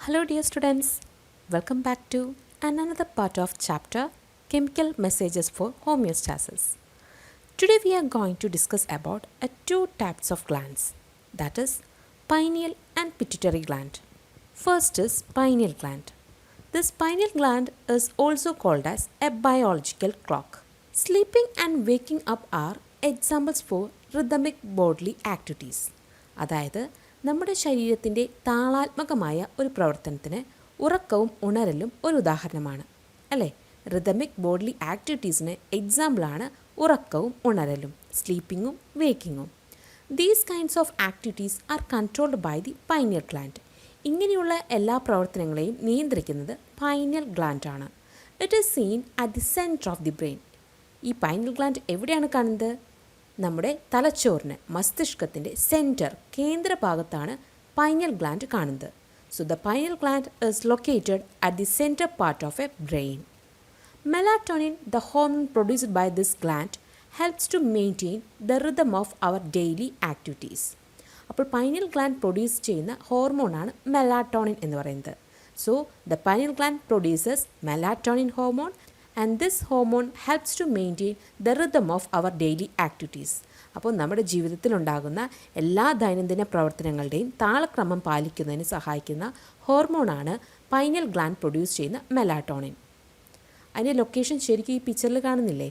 Hello dear students, welcome back to another part of chapter Chemical Messages for Homeostasis. Today we are going to discuss about two types of glands, that is pineal and pituitary gland. First is pineal gland. This pineal gland is also called as a biological clock. Sleeping and waking up are examples for rhythmic bodily activities. അതായത് നമ്മുടെ ശരീരത്തിൻ്റെ താളാത്മകമായ ഒരു പ്രവർത്തനത്തിന് ഉറക്കവും ഉണരലും ഒരു ഉദാഹരണമാണ് അല്ലേ. Rhythmic body ആക്ടിവിറ്റീസിന് എക്സാമ്പിളാണ് ഉറക്കവും ഉണരലും, സ്ലീപ്പിങ്ങും വേക്കിങ്ങും. These kinds of activities are controlled by the pineal gland. ഇങ്ങനെയുള്ള എല്ലാ പ്രവർത്തനങ്ങളെയും നിയന്ത്രിക്കുന്നത് പൈനിയൽ ഗ്ലാൻഡാണ്. It is seen at the centre of the brain. ഈ പൈനിയൽ ഗ്ലാൻഡ് എവിടെയാണ് കാണുന്നത്? നമ്മുടെ തലച്ചോറിന് മസ്തിഷ്കത്തിൻ്റെ സെൻറ്റർ കേന്ദ്രഭാഗത്താണ് പൈനിയൽ ഗ്ലാൻഡ് കാണുന്നത്. So the pineal gland is located at the centre part of a brain. Melatonin, the hormone produced by this gland, helps to maintain the rhythm of അവർ daily activities. അപ്പോൾ pineal gland produce ചെയ്യുന്ന ഹോർമോണാണ് melatonin എന്ന് പറയുന്നത്. So the pineal gland produces melatonin hormone and this hormone helps to maintain the rhythm of our daily activities. അപ്പോൾ നമ്മുടെ ജീവിതത്തിലുണ്ടാകുന്ന എല്ലാ ദൈനംദിന പ്രവർത്തനങ്ങളുടെയും താളക്രമം പാലിക്കുന്നതിന് സഹായിക്കുന്ന ഹോർമോണാണ് പൈനിയൽ ഗ്ലാൻഡ് പ്രൊഡ്യൂസ് ചെയ്യുന്ന മെലാറ്റോണിൻ. അതിൻ്റെ ലൊക്കേഷൻ ശരിക്കും ഈ പിക്ചറിൽ കാണുന്നില്ലേ?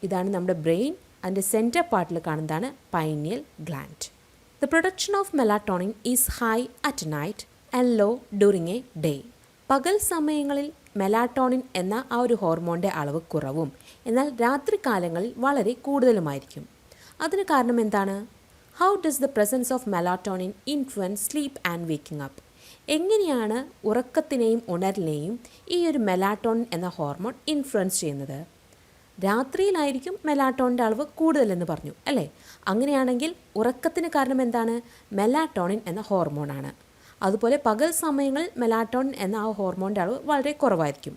ഇതാണ് നമ്മുടെ ബ്രെയിൻ. അതിൻ്റെ സെൻറ്റർ പാർട്ടിൽ കാണുന്നതാണ് pineal gland. The production of melatonin is high at night and low during a day. പകൽ സമയങ്ങളിൽ മെലാറ്റോണിൻ എന്ന ആ ഒരു ഹോർമോണിൻ്റെ അളവ് കുറവും, എന്നാൽ രാത്രി കാലങ്ങളിൽ വളരെ കൂടുതലുമായിരിക്കും. അതിന് കാരണം എന്താണ്? How does the presence of melatonin influence sleep and waking up? എങ്ങനെയാണ് ഉറക്കത്തിനെയും ഉണരലിനെയും ഈ ഒരു മെലാറ്റോണിൻ എന്ന ഹോർമോൺ ഇൻഫ്ലുവൻസ് ചെയ്യുന്നത്? രാത്രിയിലായിരിക്കും മെലാറ്റോണിൻ്റെ അളവ് കൂടുതലെന്ന് പറഞ്ഞു അല്ലേ. അങ്ങനെയാണെങ്കിൽ ഉറക്കത്തിന് കാരണം എന്താണ്? മെലാറ്റോണിൻ എന്ന ഹോർമോണാണ്. അതുപോലെ പകൽ സമയങ്ങളിൽ മെലാറ്റോണിൻ എന്ന ആ ഹോർമോണിൻ്റെ അളവ് വളരെ കുറവായിരിക്കും.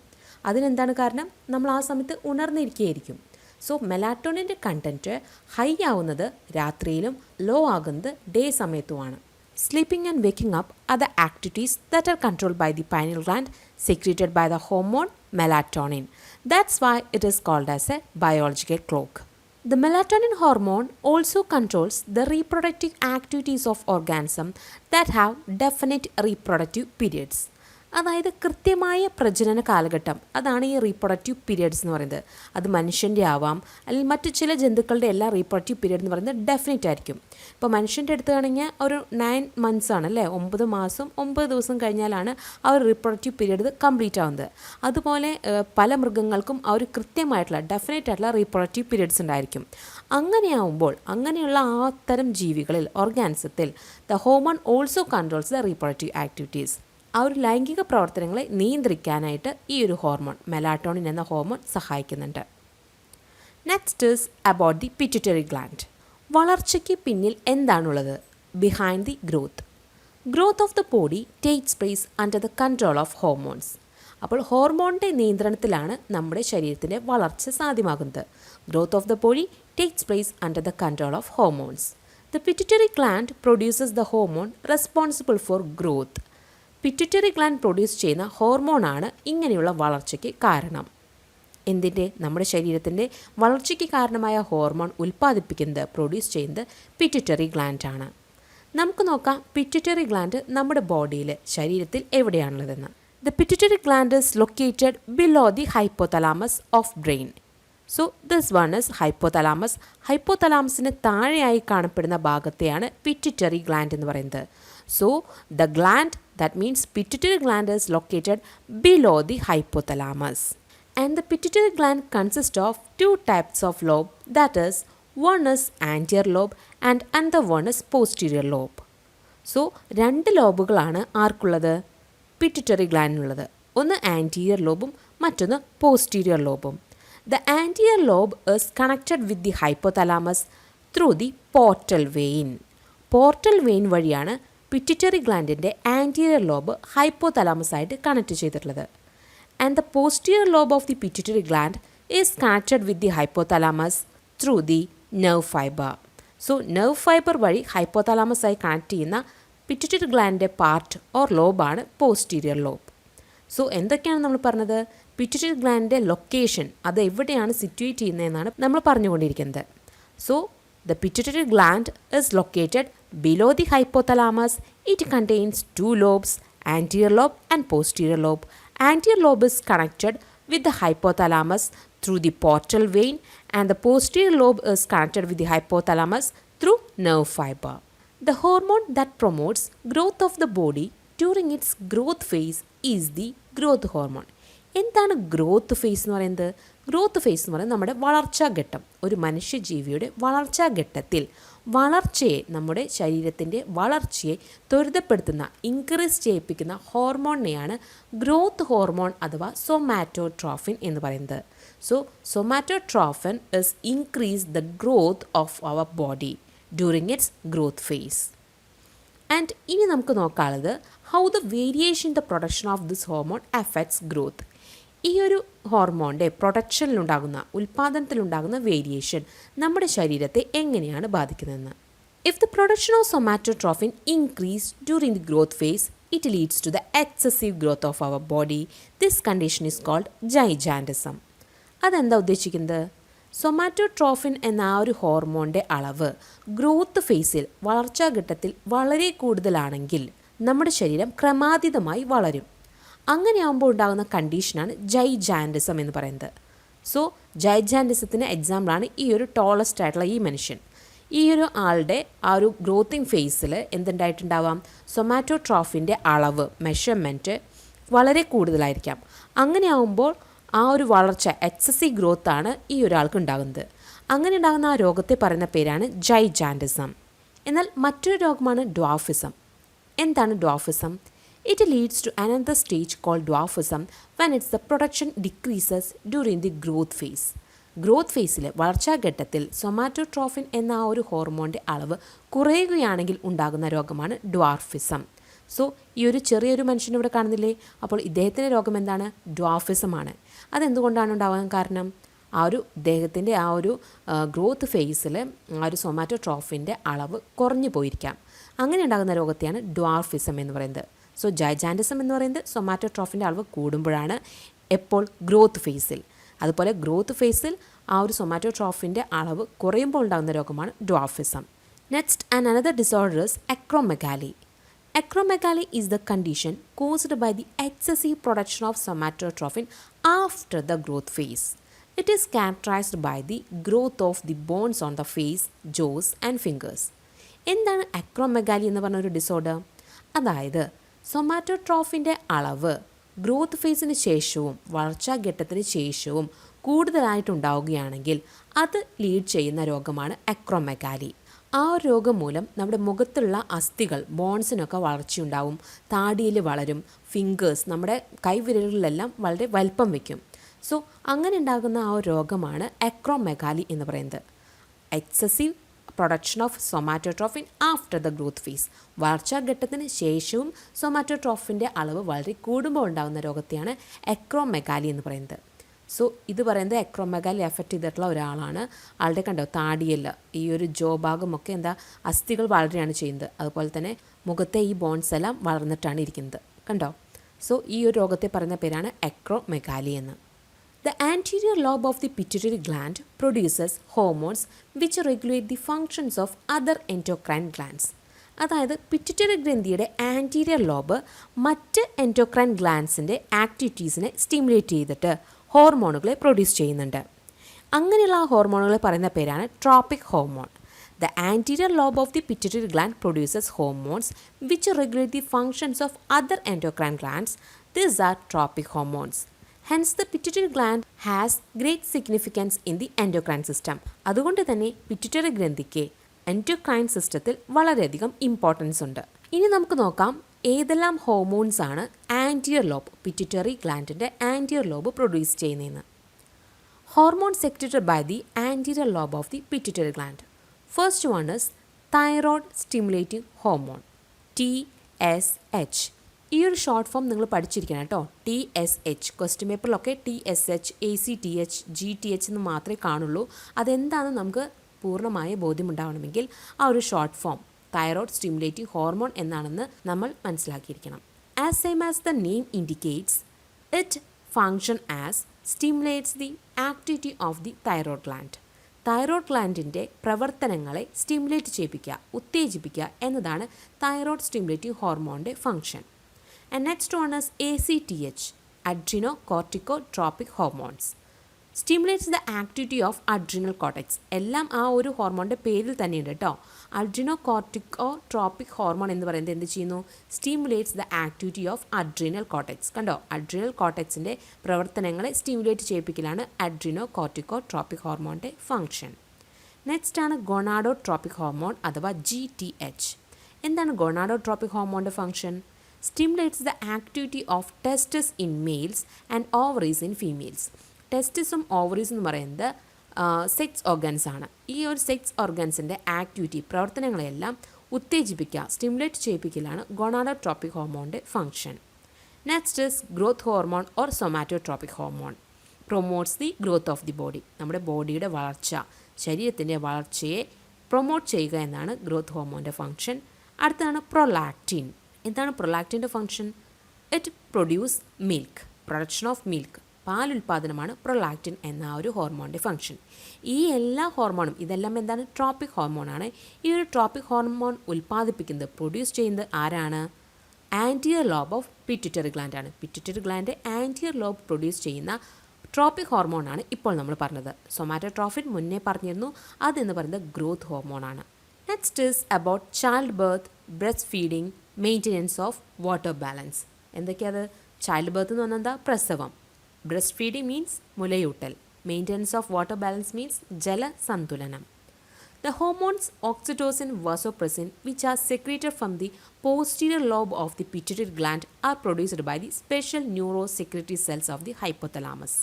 അതിനെന്താണ് കാരണം? നമ്മൾ ആ സമയത്ത് ഉണർന്നിരിക്കുകയായിരിക്കും. സോ മെലാറ്റോണിൻ്റെ കണ്ടൻറ്റ് ഹൈ ആവുന്നത് രാത്രിയിലും ലോ ആകുന്നത് ഡേ സമയത്തുമാണ്. Sleeping and waking up are the activities that are controlled by the pineal gland, secreted by the hormone melatonin. That's why it is called as a biological clock. The melatonin hormone also controls the reproductive activities of organisms that have definite reproductive periods. അതായത് കൃത്യമായ പ്രജനന കാലഘട്ടം, അതാണ് ഈ reproductive periods എന്ന് പറയുന്നത്. അത് മനുഷ്യൻ്റെ ആവാം, അല്ലെങ്കിൽ മറ്റു ചില ജന്തുക്കളുടെ എല്ലാ റീപ്രൊഡക്റ്റീവ് പീരിയഡ് എന്ന് പറയുന്നത് ഡെഫിനറ്റ് ആയിരിക്കും. ഇപ്പോൾ മനുഷ്യൻ്റെ എടുത്തുകയാണെങ്കിൽ ഒരു 9 months ആണല്ലേ, 9 മാസം 9 ദിവസം കഴിഞ്ഞാലാണ് ആ ഒരു റീപ്രൊഡക്റ്റീവ് പീരിയഡ് കംപ്ലീറ്റ് ആവുന്നത്. അതുപോലെ പല മൃഗങ്ങൾക്കും ആ ഒരു കൃത്യമായിട്ടുള്ള ഡെഫിനറ്റ് ആയിട്ടുള്ള റീപ്രൊഡക്റ്റീവ് പീരിയഡ്സ് ഉണ്ടായിരിക്കും. അങ്ങനെയാവുമ്പോൾ അങ്ങനെയുള്ള ആ തരം ജീവികളിൽ, ഓർഗാനിസത്തിൽ the hormone also controls the reproductive activities. ആ ഒരു ലൈംഗിക പ്രവർത്തനങ്ങളെ നിയന്ത്രിക്കാനായിട്ട് ഈ ഒരു ഹോർമോൺ മെലാറ്റോണിൻ എന്ന ഹോർമോൺ സഹായിക്കുന്നുണ്ട്. Next is about the pituitary gland. വളർച്ചയ്ക്ക് പിന്നിൽ എന്താണുള്ളത്? Behind the growth. Growth of the body takes place under the control of hormones. അപ്പോൾ ഹോർമോണിൻ്റെ നിയന്ത്രണത്തിലാണ് നമ്മുടെ ശരീരത്തിൻ്റെ വളർച്ച സാധ്യമാകുന്നത്. Growth of the body takes place under the control of hormones. The pituitary gland produces the hormone responsible for growth. Pituitary gland produce ചെയ്യുന്ന ഹോർമോണാണ് ഇങ്ങനെയുള്ള വളർച്ചയ്ക്ക് കാരണം. എന്തിൻ്റെ? നമ്മുടെ ശരീരത്തിൻ്റെ വളർച്ചയ്ക്ക് കാരണമായ ഹോർമോൺ ഉൽപ്പാദിപ്പിക്കുന്നത്, പ്രൊഡ്യൂസ് ചെയ്യുന്നത് പിറ്റ്യൂട്ടറി ഗ്ലാൻഡാണ്. നമുക്ക് നോക്കാം പിറ്റ്യൂട്ടറി ഗ്ലാൻഡ് നമ്മുടെ ബോഡിയിൽ, ശരീരത്തിൽ എവിടെയാണുള്ളതെന്ന്. The pituitary gland is located below the hypothalamus of brain. So this one is hypothalamus. ഹൈപ്പോതലാമസിന് താഴെയായി കാണപ്പെടുന്ന ഭാഗത്തെയാണ് പിറ്റ്യൂട്ടറി ഗ്ലാൻഡ് എന്ന് പറയുന്നത്. So the gland, that means pituitary gland, is located below the hypothalamus. And the pituitary gland consists of two types of lobe, that is one is anterior lobe and another one is posterior lobe. So രണ്ട് ലോബുകളാണ് ആർക്കുള്ളത്? Pituitary ഗ്ലാൻഡിനുള്ളത്. ഒന്ന് anterior ലോബും മറ്റൊന്ന് posterior ലോബും. The anterior lobe is connected with the hypothalamus through the portal vein. Portal vein വഴിയാണ് pituitary ഗ്ലാൻഡിൻ്റെ anterior lobe hypothalamus ആയിട്ട് connect ചെയ്തിട്ടുള്ളത്. And the posterior lobe of the pituitary gland is connected with the hypothalamus through the nerve fibre. So nerve fibre വഴി hypothalamus ആയി connect ചെയ്യുന്ന pituitary ഗ്ലാൻഡിൻ്റെ part or ലോബാണ് posterior lobe. So എന്തൊക്കെയാണ് നമ്മൾ പറഞ്ഞത്? പിറ്റ്യൂട്ടറി ഗ്ലാൻഡിൻ്റെ ലൊക്കേഷൻ, അത് എവിടെയാണ് സിറ്റുവേറ്റ് ചെയ്യുന്നതെന്നാണ് നമ്മൾ പറഞ്ഞുകൊണ്ടിരിക്കുന്നത്. So the pituitary gland is located below the hypothalamus. It contains two lobes, anterior lobe and posterior lobe. Anterior lobe is connected with the hypothalamus through the portal vein, and the posterior lobe is connected with the hypothalamus through nerve fiber. The hormone that promotes growth of the body during its growth phase is the growth hormone. എന്താണ് growth phase എന്ന് പറയുന്നത്? Growth phase എന്ന് പറയുന്നത് നമ്മുടെ വളർച്ചാഘട്ടം. ഒരു മനുഷ്യജീവിയുടെ വളർച്ചാഘട്ടത്തിൽ വളർച്ചയെ, നമ്മുടെ ശരീരത്തിൻ്റെ വളർച്ചയെ ത്വരിതപ്പെടുത്തുന്ന, ഇൻക്രീസ് ചെയ്യിപ്പിക്കുന്ന ഹോർമോണിനെയാണ് ഗ്രോത്ത് ഹോർമോൺ അഥവാ സൊമാറ്റോട്രോഫിൻ എന്ന് പറയുന്നത്. So somatotrophin is increase the growth of our body during its growth phase. And ഇനി നമുക്ക് നോക്കാനുള്ളത് how the variation the production of this hormone affects growth. ഈ ഒരു ഹോർമോണിൻ്റെ പ്രൊഡക്ഷനിലുണ്ടാകുന്ന, ഉൽപ്പാദനത്തിലുണ്ടാകുന്ന വേരിയേഷൻ നമ്മുടെ ശരീരത്തെ എങ്ങനെയാണ് ബാധിക്കുന്നതെന്ന്. If the production of somatotrophin increase during the growth phase, it leads to the excessive growth of our body. This condition is called gigantism. അതെന്താ ഉദ്ദേശിക്കുന്നത്? സൊമാറ്റോട്രോഫിൻ എന്ന ആ ഒരു ഹോർമോണിൻ്റെ അളവ് ഗ്രോത്ത് ഫേസിൽ, വളർച്ചാഘട്ടത്തിൽ വളരെ കൂടുതലാണെങ്കിൽ നമ്മുടെ ശരീരം ക്രമാതീതമായി വളരും. അങ്ങനെയാകുമ്പോൾ ഉണ്ടാകുന്ന കണ്ടീഷനാണ് ജൈജാൻറ്റിസം എന്ന് പറയുന്നത്. സോ ജൈജാൻറ്റിസത്തിന് എക്സാമ്പിളാണ് ഈ ഒരു ടോളസ്റ്റ് ആയിട്ടുള്ള ഈ മനുഷ്യൻ. ഈ ഒരു ആളുടെ ആ ഒരു ഗ്രോത്തിങ് ഫേസിൽ എന്തുണ്ടായിട്ടുണ്ടാവാം? സൊമാറ്റോട്രോഫിൻ്റെ അളവ്, മെഷർമെൻറ്റ് വളരെ കൂടുതലായിരിക്കാം. അങ്ങനെയാകുമ്പോൾ ആ ഒരു വളർച്ച, എക്സസീവ് ഗ്രോത്താണ് ഈ ഒരാൾക്ക് ഉണ്ടാകുന്നത്. അങ്ങനെ ഉണ്ടാകുന്ന ആ രോഗത്തെ പറയുന്ന പേരാണ് ജൈജാൻറ്റിസം. എന്നാൽ മറ്റൊരു രോഗമാണ് ഡ്വാർഫിസം. എന്താണ് dwarfism? It leads to another stage called dwarfism when it's the production decreases during the growth phase. Growth ഫേസിൽ, വളർച്ചാഘട്ടത്തിൽ സൊമാറ്റോട്രോഫിൻ എന്ന ആ ഒരു ഹോർമോണിൻ്റെ അളവ് കുറയുകയാണെങ്കിൽ ഉണ്ടാകുന്ന രോഗമാണ് ഡ്വാർഫിസം. സോ ഈ ഒരു ചെറിയൊരു മനുഷ്യനിവിടെ കാണുന്നില്ലേ? അപ്പോൾ ഇദ്ദേഹത്തിൻ്റെ രോഗം എന്താണ്? ഡ്വാർഫിസമാണ്. അതെന്തുകൊണ്ടാണ് ഉണ്ടാകാൻ കാരണം? ആ ഒരു ദേഹത്തിൻ്റെ ആ ഒരു ഗ്രോത്ത് ഫേസിൽ ആ ഒരു സൊമാറ്റോട്രോഫിൻ്റെ അളവ് കുറഞ്ഞു പോയിരിക്കാം. അങ്ങനെ ഉണ്ടാകുന്ന രോഗത്തെയാണ് ഡ്വാർഫിസം എന്ന് പറയുന്നത്. സോ ജൈജാൻറ്റിസം എന്ന് പറയുന്നത് സൊമാറ്റോട്രോഫിൻ്റെ അളവ് കൂടുമ്പോഴാണ്. എപ്പോൾ? ഗ്രോത്ത് ഫേസിൽ. അതുപോലെ ഗ്രോത്ത് ഫേസിൽ ആ ഒരു സൊമാറ്റോട്രോഫിൻ്റെ അളവ് കുറയുമ്പോൾ ഉണ്ടാകുന്ന രോഗമാണ് dwarfism. Next and another disorder is acromegaly. Acromegaly is the condition caused by the excessive production of somatotrophin after the growth phase. It is characterized by the growth of the bones on the face, jaws and fingers. എന്താണ് acromegaly എന്ന് പറഞ്ഞ ഒരു disorder? അതായത് സൊമാറ്റോട്രോഫിൻ്റെ അളവ് growth ഫേസിന് ശേഷവും വളർച്ചാഘട്ടത്തിന് ശേഷവും കൂടുതലായിട്ടുണ്ടാവുകയാണെങ്കിൽ അത് lead ചെയ്യുന്ന രോഗമാണ് അക്രോമെഗാലി. ആ ഒരു രോഗം മൂലം നമ്മുടെ മുഖത്തുള്ള അസ്ഥികൾ, ബോൺസിനൊക്കെ വളർച്ചയുണ്ടാവും, താടിയിൽ വളരും, ഫിംഗേഴ്സ്, നമ്മുടെ കൈവിരലുകളിലെല്ലാം വളരെ വലിപ്പം വയ്ക്കും. സോ അങ്ങനെ ഉണ്ടാകുന്ന ആ ഒരു രോഗമാണ് അക്രോമെഗാലി എന്ന് പറയുന്നത്. Excessive production of somatotrophin after the growth phase. വളർച്ചാഘട്ടത്തിന് ശേഷവും സൊമാറ്റോട്രോഫിൻ്റെ അളവ് വളരെ കൂടുമ്പോൾ ഉണ്ടാകുന്ന രോഗത്തെയാണ് അക്രോമെഗാലി എന്ന് പറയുന്നത്. സോ ഇത് പറയുന്നത് അക്രോമെഗാലി എഫക്റ്റ് ചെയ്തിട്ടുള്ള ഒരാളാണ്. ആളുടെ കണ്ടോ താടിയല്ല, ഈ ഒരു ജോ ഭാഗമൊക്കെ എന്താ അസ്ഥികൾ വളരെയാണ് ചെയ്യുന്നത്. അതുപോലെ തന്നെ മുഖത്തെ ഈ ബോൺസ് എല്ലാം വളർന്നിട്ടാണ് ഇരിക്കുന്നത്, കണ്ടോ. സോ ഈ ഒരു രോഗത്തെ പറയുന്ന പേരാണ് അക്രോമെഗാലി എന്ന്. The anterior lobe of the pituitary gland produces hormones which regulate the functions of other endocrine glands. അതായത് പിറ്റ്യൂട്ടറി ഗ്രന്ഥിയുടെ ആൻറ്റീരിയർ ലോബ് മറ്റ് എൻഡോക്രൈൻ ഗ്ലാൻഡ്സിൻ്റെ ആക്ടിവിറ്റീസിനെ സ്റ്റിമുലേറ്റ് ചെയ്തിട്ട് ഹോർമോണുകളെ പ്രൊഡ്യൂസ് ചെയ്യുന്നുണ്ട്. അങ്ങനെയുള്ള ആ ഹോർമോണുകളെ പറയുന്ന പേരാണ് tropic hormone. The anterior lobe of the pituitary gland produces hormones which regulate the functions of other endocrine glands. These are tropic hormones. Hence, the pituitary gland has great significance in the endocrine system. അതുകൊണ്ട് തന്നെ pituitary ഗ്രന്ഥിക്ക് endocrine സിസ്റ്റത്തിൽ വളരെയധികം importance ഉണ്ട്. ഇനി നമുക്ക് നോക്കാം ഏതെല്ലാം hormones ആണ് ആൻറ്റിയർ ലോബ്, പിറ്റ്യൂട്ടറി ഗ്ലാൻഡിൻ്റെ ആൻറ്റിയർ ലോബ് പ്രൊഡ്യൂസ് ചെയ്യുന്നതെന്ന്. Hormone secreted by the anterior lobe of the pituitary gland. First one is thyroid stimulating hormone, TSH. ഈ ഒരു ഷോർട്ട് ഫോം നിങ്ങൾ പഠിച്ചിരിക്കണം കേട്ടോ. TSH ക്വസ്റ്റ്യൻ പേപ്പറിലൊക്കെ TSH, ACTH, GTH എന്ന് മാത്രമേ കാണുള്ളൂ. അതെന്താണെന്ന് നമുക്ക് പൂർണ്ണമായ ബോധ്യമുണ്ടാവണമെങ്കിൽ ആ ഒരു short form thyroid stimulating hormone എന്നാണെന്ന് നമ്മൾ മനസ്സിലാക്കിയിരിക്കണം. As same as the name indicates, it function as stimulates the activity of the thyroid gland. Thyroid ഗ്ലാൻഡിൻ്റെ പ്രവർത്തനങ്ങളെ സ്റ്റിമുലേറ്റ് ചെയ്യിപ്പിക്കുക, ഉത്തേജിപ്പിക്കുക എന്നതാണ് തൈറോയ്ഡ് സ്റ്റിമുലേറ്റിംഗ് ഹോർമോണിൻ്റെ function. And next one is ACTH, adrenocorticotropic hormones. Stimulates the activity of adrenal cortex. എല്ലാം ആ ഒരു ഹോർമോണിൻ്റെ പേരിൽ തന്നെയുണ്ട് കേട്ടോ. അഡ്രിനോ കോർട്ടിക്കോട്രോപ്പിക് ഹോർമോൺ എന്ന് പറയുന്നത് എന്ത് ചെയ്യുന്നു? Stimulates the activity of adrenal cortex. കണ്ടോ, അഡ്രിനൽ കോർട്ടെക്സിൻ്റെ പ്രവർത്തനങ്ങളെ സ്റ്റിമുലേറ്റ് ചെയ്യിപ്പിക്കലാണ് അഡ്രിനോ കോർട്ടിക്കോട്രോപ്പിക് ഹോർമോണിൻ്റെ ഫങ്ഷൻ. നെക്സ്റ്റ് ആണ് ഗൊണാഡോട്രോപ്പിക് ഹോർമോൺ അഥവാ GTH. എന്താണ് ഗൊണാഡോട്രോപ്പിക് ഹോർമോണിൻ്റെ function? Stimulates the activity of testes in males and ovaries in females. ടെസ്റ്റിസും ഓവറീസ് എന്ന് പറയുന്നത് സെക്സ് ഓർഗൻസ് ആണ്. ഈ ഒരു സെക്സ് ഓർഗൻസിൻ്റെ ആക്ടിവിറ്റി, പ്രവർത്തനങ്ങളെല്ലാം ഉത്തേജിപ്പിക്കുക, സ്റ്റിമുലേറ്റ് ചെയ്യിപ്പിക്കലാണ് ഗൊണാഡോട്രോപ്പിക് ഹോർമോണിൻ്റെ function. Next is growth hormone or somatotropic hormone. Promotes the growth of the body. നമ്മുടെ ബോഡിയുടെ വളർച്ച, ശരീരത്തിൻ്റെ വളർച്ചയെ പ്രൊമോട്ട് ചെയ്യുക എന്നാണ് ഗ്രോത്ത് ഹോർമോണിൻ്റെ ഫങ്ഷൻ. അടുത്താണ് പ്രൊലാക്റ്റിൻ. എന്താണ് പ്രൊലാക്റ്റിൻ്റെ function? It produce milk, production of milk, പാലുൽപാദനമാണ് പ്രൊലാക്റ്റിൻ എന്ന ഒരു ഹോർമോണിൻ്റെ ഫങ്ഷൻ. ഈ എല്ലാ ഹോർമോണും ഇതെല്ലാം എന്താണ്? ട്രോപ്പിക് ഹോർമോണാണ്. ഈ ഒരു ട്രോപ്പിക് ഹോർമോൺ ഉൽപ്പാദിപ്പിക്കുന്നത്, പ്രൊഡ്യൂസ് ചെയ്യുന്നത് ആരാണ്? Anterior lobe of pituitary gland ആണ്. Pituitary gland anterior lobe produce ചെയ്യുന്ന ട്രോപ്പിക് ഹോർമോണാണ് ഇപ്പോൾ നമ്മൾ പറഞ്ഞത്. സൊമാറ്റോട്രോഫിൻ മുന്നേ പറഞ്ഞിരുന്നു, അതെന്ന് പറയുന്നത് ഗ്രോത്ത് ഹോർമോണാണ്. Next is about child birth, breast feeding, maintenance of water balance. എന്തൊക്കെയത്? ചൈൽഡ് ബർത്ത് എന്ന് പറഞ്ഞാൽ എന്താ? പ്രസവം. ബ്രസ്റ്റ് ഫീഡിങ് മീൻസ് മുലയൂട്ടൽ. Maintenance of water balance means ജലസന്തുലനം. The hormones oxytocin, vasopressin, which are secreted from the posterior lobe of the pituitary gland, are produced by the special neurosecretory cells of the hypothalamus.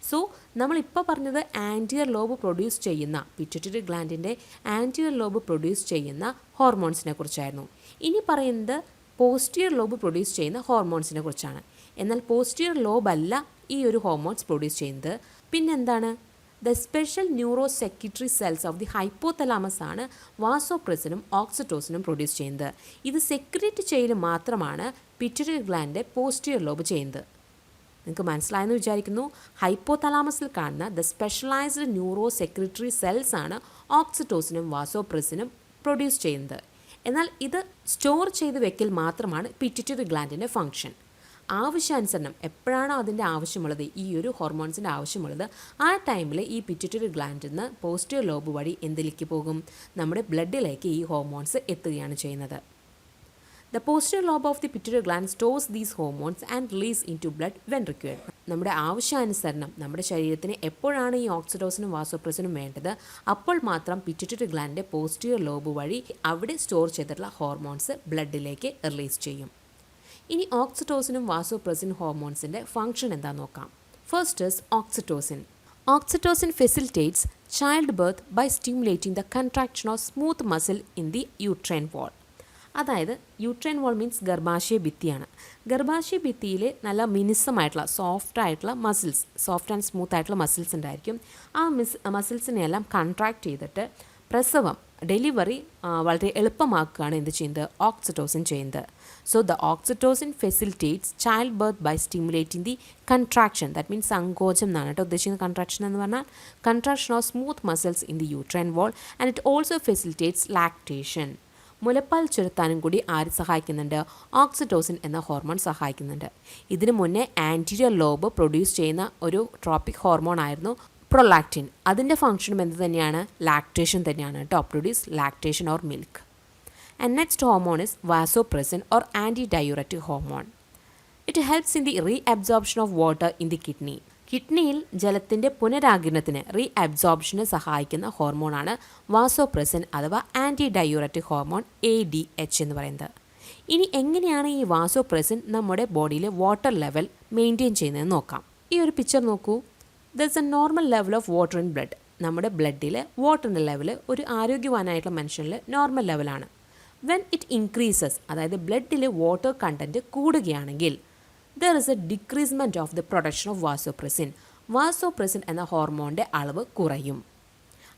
So നമ്മളിപ്പോൾ പറഞ്ഞത് anterior lobe produce ചെയ്യുന്ന, pituitary ഗ്ലാൻഡിൻ്റെ anterior lobe produce ചെയ്യുന്ന ഹോർമോൺസിനെ കുറിച്ചായിരുന്നു. ഇനി പറയുന്നത് posterior lobe produce ചെയ്യുന്ന ഹോർമോൺസിനെ കുറിച്ചാണ്. എന്നാൽ പോസ്റ്റീരിയർ ലോബല്ല ഈ ഒരു ഹോർമോൺസ് പ്രൊഡ്യൂസ് ചെയ്യുന്നത്. പിന്നെന്താണ്? The special neurosecretory cells of the hypothalamus ആണ് വാസോപ്രസിനും ഓക്സിറ്റോസിനും പ്രൊഡ്യൂസ് ചെയ്യുന്നത്. ഇത് സെക്രേറ്റ് ചെയ്യൽ മാത്രമാണ് പിറ്റ്യൂട്ടറി ഗ്ലാൻഡിൻ്റെ പോസ്റ്റീരിയർ ലോബ് ചെയ്യുന്നത്. നിങ്ങൾക്ക് മനസ്സിലായെന്ന് വിചാരിക്കുന്നു. ഹൈപ്പോതലാമസിൽ കാണുന്ന the specialised neuro secretory cells ആണ് ഓക്സിറ്റോസിനും വാസോപ്രസിനും പ്രൊഡ്യൂസ് ചെയ്യുന്നത്. എന്നാൽ ഇത് സ്റ്റോർ ചെയ്ത് വെക്കൽ മാത്രമാണ് പിറ്റ്യൂട്ടറി ഗ്ലാൻഡിൻ്റെ ഫങ്ഷൻ. ആവശ്യാനുസരണം എപ്പോഴാണോ അതിൻ്റെ ആവശ്യമുള്ളത്, ഈ ഒരു ഹോർമോൺസിൻ്റെ ആവശ്യമുള്ളത്, ആ ടൈമിൽ ഈ പിറ്റ്യൂട്ടറി ഗ്ലാൻഡിൽ നിന്ന് പോസ്റ്റീരിയർ ലോബ് വഴി എന്തിലേക്ക് പോകും? നമ്മുടെ ബ്ലഡിലേക്ക് ഈ ഹോർമോൺസ് എത്തുകയാണ് ചെയ്യുന്നത്. The posterior lobe of the pituitary gland stores these hormones and release into blood when required. നമ്മുടെ ആവശ്യാനുസരണം നമ്മുടെ ശരീരത്തിന് എപ്പോഴാണ് ഈ ഓക്സിറ്റോസിനും വാസോപ്രസിനും വേണ്ടത്, അപ്പോൾ മാത്രം പിറ്റ്യൂട്ടറി ഗ്ലാൻഡിൻ്റെ പോസ്റ്റീരിയർ ലോബ് വഴി അവിടെ സ്റ്റോർ ചെയ്തിട്ടുള്ള ഹോർമോൺസ് ബ്ലഡിലേക്ക് റിലീസ് ചെയ്യും. ഇനി ഓക്സിറ്റോസിനും വാസോപ്രസിൻ ഹോർമോൺസിൻ്റെ ഫങ്ഷൻ എന്താണെന്ന് നോക്കാം. First is oxytocin. Oxytocin facilitates childbirth by stimulating the contraction of smooth muscle in the uterine wall. അതായത് യൂട്രൈൻ വോൾ മീൻസ് ഗർഭാശയ ഭിത്തിയാണ്. ഗർഭാശയ ഭിത്തിയിൽ നല്ല മിനുസമായിട്ടുള്ള സോഫ്റ്റ് ആൻഡ് സ്മൂത്ത് ആയിട്ടുള്ള മസിൽസ് ഉണ്ടായിരിക്കും. ആ മസിൽസിനെല്ലാം കൺട്രാക്ട് ചെയ്തിട്ട് പ്രസവം, ഡെലിവറി വളരെ എളുപ്പമാക്കുകയാണ് എന്ത് ചെയ്യുന്നത്? ഓക്സിറ്റോസിൻ ചെയ്യുന്നത്. So the oxytocin facilitates child birth by stimulating the contraction. That means സങ്കോചം എന്നാണ് കേട്ടോ ഉദ്ദേശിക്കുന്നത്. കൺട്രാക്ഷൻ എന്ന് പറഞ്ഞാൽ contraction of smooth muscles in the uterine wall and it also facilitates lactation. മുലപ്പാൽ ചുരത്താനും കൂടി ആര് സഹായിക്കുന്നുണ്ട്? ഓക്സിറ്റോസിൻ എന്ന ഹോർമോൺ സഹായിക്കുന്നുണ്ട്. ഇതിനു മുന്നേ ആൻറ്റീരിയർ ലോബ് പ്രൊഡ്യൂസ് ചെയ്യുന്ന ഒരു ട്രോപ്പിക് ഹോർമോൺ ആയിരുന്നു പ്രൊലാക്റ്റിൻ. അതിൻ്റെ ഫംഗ്ഷനും എന്ത് തന്നെയാണ്? ലാക്ടേഷൻ തന്നെയാണ് കേട്ടോ. Produce lactation or milk. And next hormone is vasopressin or antidiuretic hormone. It helps in the reabsorption of water in the kidney. കിഡ്നിയിൽ ജലത്തിൻ്റെ പുനരാഗിരണത്തിന് റീഅബ്സോർപ്ഷന് സഹായിക്കുന്ന ഹോർമോണാണ് വാസോപ്രസിൻ അഥവാ ആൻറ്റി ഡയൂററ്റിക് ഹോർമോൺ ADH എന്ന് പറയുന്നത്. ഇനി എങ്ങനെയാണ് ഈ വാസോപ്രസിൻ നമ്മുടെ ബോഡിയിലെ വാട്ടർ ലെവൽ മെയിൻറ്റെയിൻ ചെയ്യുന്നതെന്ന് നോക്കാം. ഈ ഒരു പിക്ചർ നോക്കൂ. There is A normal level of water in blood. നമ്മുടെ ബ്ലഡിൽ വാട്ടറിൻ്റെ ലെവൽ ഒരു ആരോഗ്യവാനായിട്ടുള്ള മനുഷ്യനിൽ നോർമൽ ലെവലാണ്. വെൻ ഇറ്റ് ഇൻക്രീസസ്, അതായത് ബ്ലഡിൽ വാട്ടർ കണ്ടൻറ്റ് കൂടുകയാണെങ്കിൽ there is a decreasement of the production of vasopressin. Vasopressin എന്ന ഹോർമോണിൻ്റെ അളവ് കുറയും.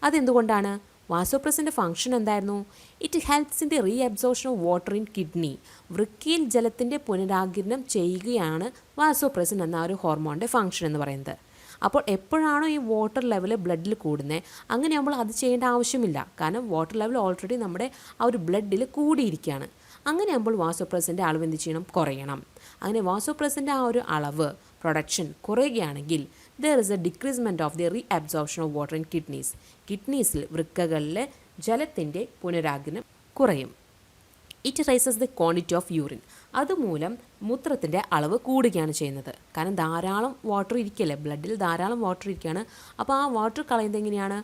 അതെന്തുകൊണ്ടാണ്? വാസോപ്രസിൻ്റെ ഫംഗ്ഷൻ എന്തായിരുന്നു? It helps in the reabsorption of water in kidney. വൃക്കയിൽ ജലത്തിൻ്റെ പുനരാഗിരണം ചെയ്യുകയാണ് വാസോപ്രസിൻ എന്ന ഒരു ഹോർമോണിൻ്റെ ഫംഗ്ഷൻ എന്ന് പറയുന്നത്. അപ്പോൾ എപ്പോഴാണോ ഈ വാട്ടർ ലെവൽ ബ്ലഡിൽ കൂടുന്നത്, അങ്ങനെയാകുമ്പോൾ അത് ചെയ്യേണ്ട ആവശ്യമില്ല. കാരണം വാട്ടർ ലെവൽ ഓൾറെഡി നമ്മുടെ ആ ഒരു ബ്ലഡിൽ കൂടിയിരിക്കുകയാണ്. അങ്ങനെയാകുമ്പോൾ വാസോപ്രസിൻ്റെ അളവ് എന്ത് ചെയ്യണം? കുറയണം. അങ്ങനെ വാസോപ്രസിൻ്റെ ആ ഒരു അളവ് പ്രൊഡക്ഷൻ കുറയുകയാണെങ്കിൽ there is a decreasement of the reabsorption of water in kidneys. കിഡ്നീസിൽ വൃക്കകളിലെ ജലത്തിൻ്റെ പുനരാഗിരണം കുറയും. It rises the quantity of urine. അതുമൂലം മൂത്രത്തിൻ്റെ അളവ് കൂടുകയാണ് ചെയ്യുന്നത്. കാരണം ധാരാളം വാട്ടർ ഇരിക്കല്ലേ, ബ്ലഡിൽ ധാരാളം വാട്ടർ ഇരിക്കുകയാണ്. അപ്പോൾ ആ വാട്ടർ കളയുന്നത് എങ്ങനെയാണ്?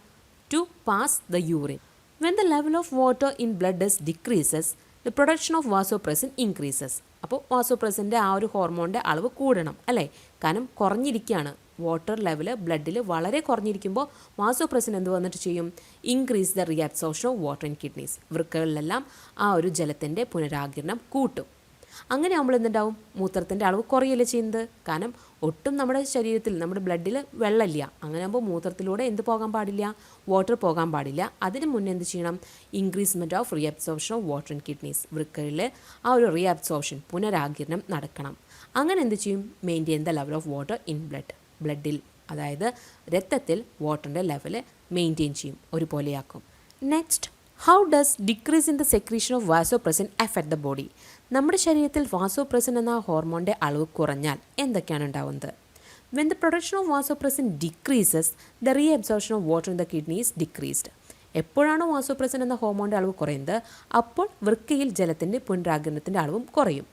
To pass the urine. When the level of water in blood is decreases the production of vasopressin increases. അപ്പോൾ വാസോപ്രസിൻ്റെ ആ ഒരു ഹോർമോണിൻ്റെ അളവ് കൂടണം അല്ലേ? കാരണം കുറഞ്ഞിരിക്കുകയാണ്. വാട്ടർ ലെവൽ ബ്ലഡിൽ വളരെ കുറഞ്ഞിരിക്കുമ്പോൾ വാസോപ്രസിൻ എന്ത് വന്നിട്ട് ചെയ്യും? Increase the reabsorption of water in kidneys. വൃക്കകളിലെല്ലാം ആ ഒരു ജലത്തിൻ്റെ പുനരാഗിരണം കൂട്ടും. അങ്ങനെ ആകുമ്പോൾ എന്തുണ്ടാവും? മൂത്രത്തിൻ്റെ അളവ് കുറയല്ലേ ചെയ്യുന്നത്. കാരണം ഒട്ടും നമ്മുടെ ശരീരത്തിൽ, നമ്മുടെ ബ്ലഡിൽ വെള്ളമില്ല. അങ്ങനെ ആകുമ്പോൾ മൂത്രത്തിലൂടെ എന്ത് പോകാൻ പാടില്ല? വാട്ടർ പോകാൻ പാടില്ല. അതിന് മുന്നേ എന്ത് ചെയ്യണം? Increasement of reabsorption of water in kidneys. വൃക്കകളിൽ ആ ഒരു റീഅബ്സോർപ്ഷൻ, പുനരാഗിരണം നടക്കണം. അങ്ങനെ എന്ത് ചെയ്യും? Maintain the level of water in ബ്ലഡിൽ, അതായത് രക്തത്തിൽ വാട്ടറിൻ്റെ ലെവൽ മെയിൻറ്റെയിൻ ചെയ്യും, ഒരുപോലെയാക്കും. Next, how does decrease in the secretion of vasopressin affect the body? നമ്മുടെ ശരീരത്തിൽ വാസോപ്രസിൻ എന്ന ഹോർമോണിൻ്റെ അളവ് കുറഞ്ഞാൽ എന്തൊക്കെയാണ് ഉണ്ടാവുന്നത്? When the production of vasopressin decreases the reabsorption of water in the kidney is decreased. എപ്പോഴാണോ വാസോപ്രസിൻ എന്ന ഹോർമോണിൻ്റെ അളവ് കുറയുന്നത്, അപ്പോൾ വൃക്കയിൽ ജലത്തിൻ്റെ പുനരാഗിരണത്തിൻ്റെ അളവും കുറയും.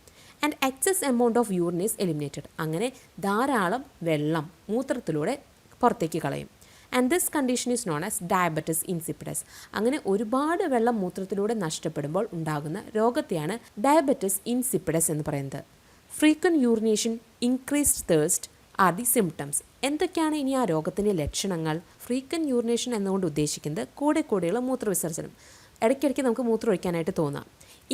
And excess amount of urine is eliminated. അങ്ങനെ ധാരാളം വെള്ളം മൂത്രത്തിലൂടെ പുറത്തേക്ക് കളയും. And this condition is known as diabetes insipidus. അങ്ങനെ ഒരുപാട് വെള്ളം മൂത്രത്തിലൂടെ നഷ്ടപ്പെടുമ്പോൾ ഉണ്ടാകുന്ന രോഗത്തെയാണ് ഡയബറ്റിസ് ഇൻസിപ്പിഡസ് എന്ന് പറയുന്നത്. Frequent urination, increased thirst are the symptoms. എന്തൊക്കെയാണ് ഇനി ആ രോഗത്തിൻ്റെ ലക്ഷണങ്ങൾ? ഫ്രീക്വൻറ്റ് യൂറിനേഷൻ എന്നുകൊണ്ട് ഉദ്ദേശിക്കുന്നത് കൂടെയുള്ള മൂത്രവിസർജനം. ഇടയ്ക്കിടയ്ക്ക് നമുക്ക് മൂത്രം ഒഴിക്കാനായിട്ട് തോന്നാം.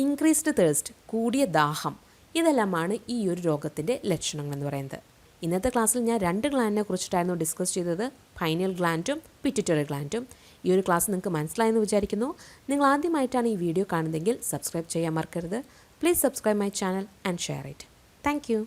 ഇൻക്രീസ്ഡ് തേഴ്സ്റ്റ്, കൂടിയ ദാഹം. ഇതെല്ലാമാണ് ഈ ഒരു രോഗത്തിൻ്റെ ലക്ഷണങ്ങൾ എന്ന് പറയുന്നത്. ഇന്നത്തെ ക്ലാസ്സിൽ ഞാൻ 2 ഗ്ലാൻഡിനെ കുറിച്ചിട്ടായിരുന്നു ഡിസ്കസ് ചെയ്തത്, പൈനിയൽ ഗ്ലാൻഡും പിറ്റ്യൂട്ടറി ഗ്ലാൻഡും. ഈ ഒരു ക്ലാസ് നിങ്ങൾക്ക് മനസ്സിലായെന്ന് വിചാരിക്കുന്നു. നിങ്ങൾ ആദ്യമായിട്ടാണ് ഈ വീഡിയോ കാണുന്നതെങ്കിൽ സബ്സ്ക്രൈബ് ചെയ്യാൻ മറക്കരുത്. Please subscribe my channel and share it. Thank you.